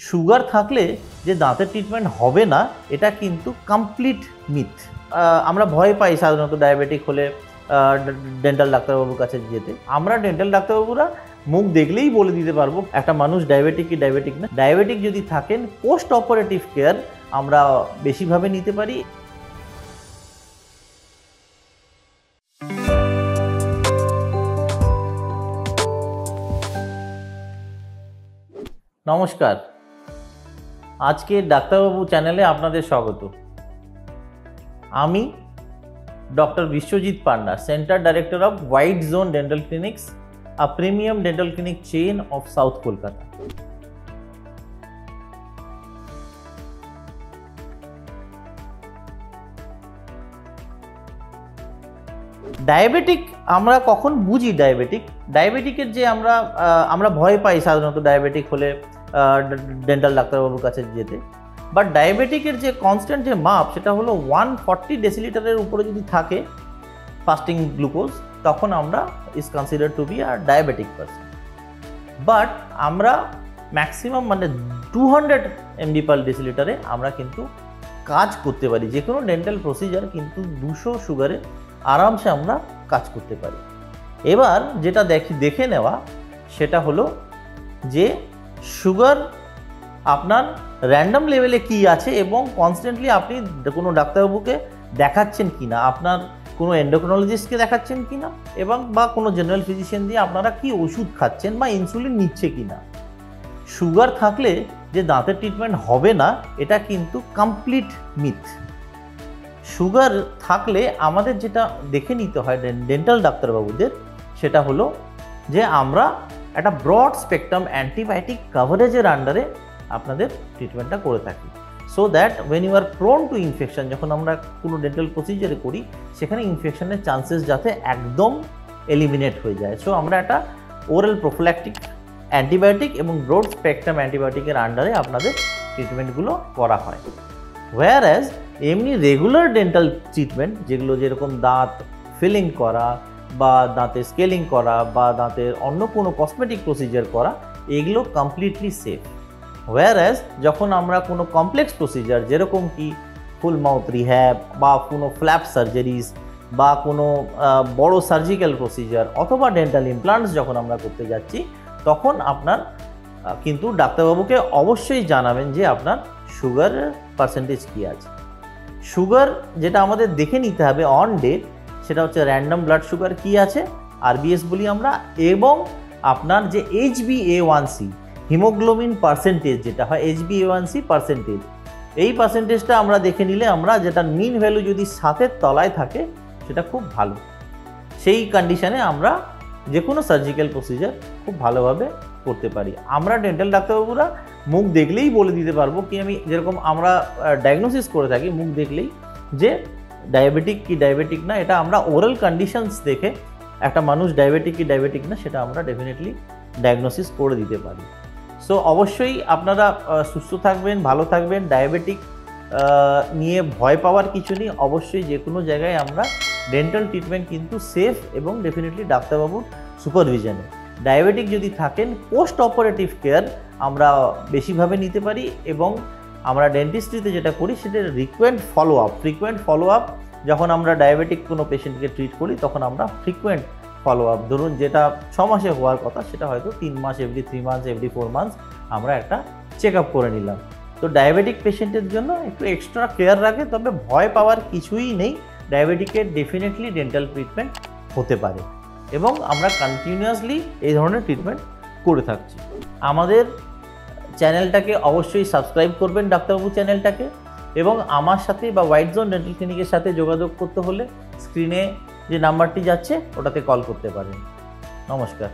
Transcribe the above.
Sugar থাকলে যে দাঁতের ট্রিটমেন্ট হবে না এটা কিন্তু কমপ্লিট মিথ। আমরা ভয় পাই সাধারণত ডায়াবেটিক হলে ডেন্টাল ডাক্তারবাবুর কাছে যেতে। আমরা ডেন্টাল ডাক্তারবাবুরা মুখ দেখলেই বলে দিতে পারবো একটা মানুষ ডায়াবেটিক কি ডায়াবেটিক না। ডায়াবেটিক যদি থাকেন পোস্ট অপারেটিভ কেয়ার আমরা বেশিভাবে নিতে পারি। নমস্কার, আজকে ডাক্তারবাবু চ্যানেলে আপনাদের স্বাগত। আমি doctor Biswajit panda, centre director off white zone dental clinics, a premium dental clinic chain of south Kolkata. Diabetic আমরা কখন বুঝি? ডায়াবেটিকের যে আমরা ভয় পাই সাধারণত ডায়াবেটিক হলে ডেন্টাল ডাক্তারবাবুর কাছে যেতে। বাট ডায়াবেটিকের যে কনস্ট্যান্ট যে মাপ সেটা হলো 140 ডেসিলিটারের উপরে যদি থাকে ফাস্টিং গ্লুকোজ, তখন আমরা is consider to be a diabetic person. But আমরা ম্যাক্সিমাম 200 mg পার ডেসিলিটারে আমরা কিন্তু কাজ করতে পারি। যে কোনো ডেন্টাল প্রসিজার কিন্তু 200 সুগারে আরামসে আমরা কাজ করতে পারি। এবার যেটা দেখে নেওয়া সেটা হলো যে সুগার আপনার র্যান্ডম লেভেলে কি আছে এবং কনস্ট্যান্টলি আপনি কোনো ডাক্তারবাবুকে দেখাচ্ছেন কি না, আপনার কোনো এন্ডোক্রিনোলজিস্টকে দেখাচ্ছেন কি না, এবং বা কোনো জেনারেল ফিজিশিয়ান দিয়ে আপনারা কি ওষুধ খাচ্ছেন বা ইনসুলিন নিচ্ছে কি না। সুগার থাকলে যে দাঁতের ট্রিটমেন্ট হবে না এটা কিন্তু কমপ্লিট মিথ। সুগার থাকলে আমাদের যেটা দেখে নিতে হয় ডেন্টাল ডাক্তারবাবুদের সেটা হলো যে আমরা একটা ব্রড স্পেকট্রাম অ্যান্টিবায়োটিক কাভারেজের আন্ডারে আপনাদের ট্রিটমেন্টটা করে থাকি, so that when you are prone to infection, যখন আমরা কোনো ডেন্টাল প্রসিজারে করি সেখানে ইনফেকশনের চান্সেস যাতে একদম এলিমিনেট হয়ে যায়। সো আমরা একটা ওরাল প্রোফিল্যাকটিক অ্যান্টিবায়োটিক এবং ব্রড স্পেকট্রাম অ্যান্টিবায়োটিকের আন্ডারে আপনাদের ট্রিটমেন্টগুলো করা হয়। হোয়ারঅ্যাজ এমনি রেগুলার ডেন্টাল ট্রিটমেন্ট যেগুলো যেরকম দাঁত ফিলিং করা বা দাঁতের স্কেলিং করা বা দাঁতের অন্য কোনো কসমেটিক প্রসিজার করা, এগুলো কমপ্লিটলি সেফ। হোয়ারঅ্যাজ যখন আমরা কোনো কমপ্লেক্স প্রসিজার যেরকম কি ফুল মাউথ রিহ্যাব বা কোনো ফ্ল্যাপ সার্জারিজ বা কোনো বড় সার্জিক্যাল প্রসিজার অথবা ডেন্টাল ইমপ্লান্টস যখন আমরা করতে যাচ্ছি, তখন আপনার কিন্তু ডাক্তারবাবুকে অবশ্যই জানাবেন যে আপনার সুগারের পার্সেন্টেজ কী আছে। সুগার যেটা আমাদের দেখে নিতে হবে অন ডেট সেটা হচ্ছে র্যান্ডম ব্লাড সুগার কী আছে, আরবিএস বলি আমরা, এবং আপনার যে HbA1c হিমোগ্লোবিন পার্সেন্টেজ যেটা হয় HbA1c পার্সেন্টেজ, এই পার্সেন্টেজটা আমরা দেখে নিলে আমরা যেটা মিন ভ্যালু যদি 7-এর তলায় থাকে সেটা খুব ভালো। সেই কন্ডিশনে আমরা যে কোনো সার্জিক্যাল প্রসিজার খুব ভালোভাবে করতে পারি। আমরা ডেন্টাল ডাক্তারবাবুরা মুখ দেখলেই বলে দিতে পারবো কি, আমি যেরকম আমরা ডায়াগনোসিস করে থাকি মুখ দেখলেই যে ডায়াবেটিক কি ডায়াবেটিক না, এটা আমরা ওরাল কন্ডিশনস দেখে একটা মানুষ ডায়াবেটিক কি ডায়াবেটিক না সেটা আমরা ডেফিনেটলি ডায়াগনোসিস করে দিতে পারি। সো অবশ্যই আপনারা সুস্থ থাকবেন, ভালো থাকবেন। ডায়াবেটিক নিয়ে ভয় পাওয়ার কিছু নেই। অবশ্যই যে কোনো জায়গায় আমরা ডেন্টাল ট্রিটমেন্ট কিন্তু সেফ এবং ডেফিনেটলি ডাক্তারবাবুর সুপারভিশনে। ডায়াবেটিক যদি থাকেন পোস্ট অপারেটিভ কেয়ার আমরা বেশিভাবে নিতে পারি এবং আমরা ডেন্টিস্ট্রিতে যেটা করি সেটা ফ্রিকুয়েন্ট ফলো আপ। যখন আমরা ডায়াবেটিক কোনো পেশেন্টকে ট্রিট করি তখন আমরা ফ্রিকুয়েন্ট ফলো আপ, ধরুন যেটা 6 মাসে হওয়ার কথা সেটা হয়তো 3 মাস, এভরি 3 মান্থস, এভরি 4 মান্থস আমরা একটা চেক আপ করে নিলাম। তো ডায়াবেটিক পেশেন্টের জন্য একটু এক্সট্রা কেয়ার রাখে, তবে ভয় পাওয়ার কিছুই নেই। ডায়াবেটিকের ডেফিনেটলি ডেন্টাল ট্রিটমেন্ট হতে পারে এবং আমরা কন্টিনিউয়াসলি এই ধরনের ট্রিটমেন্ট করে থাকছি। আমাদের চ্যানেলটাকে অবশ্যই সাবস্ক্রাইব করবেন, ডাক্তারবাবু চ্যানেলটাকে, এবং আমার সাথে বা হোয়াইট জোন ডেন্টাল ক্লিনিকের সাথে যোগাযোগ করতে হলে স্ক্রিনে যে নাম্বারটি যাচ্ছে ওটাতে কল করতে পারেন। নমস্কার।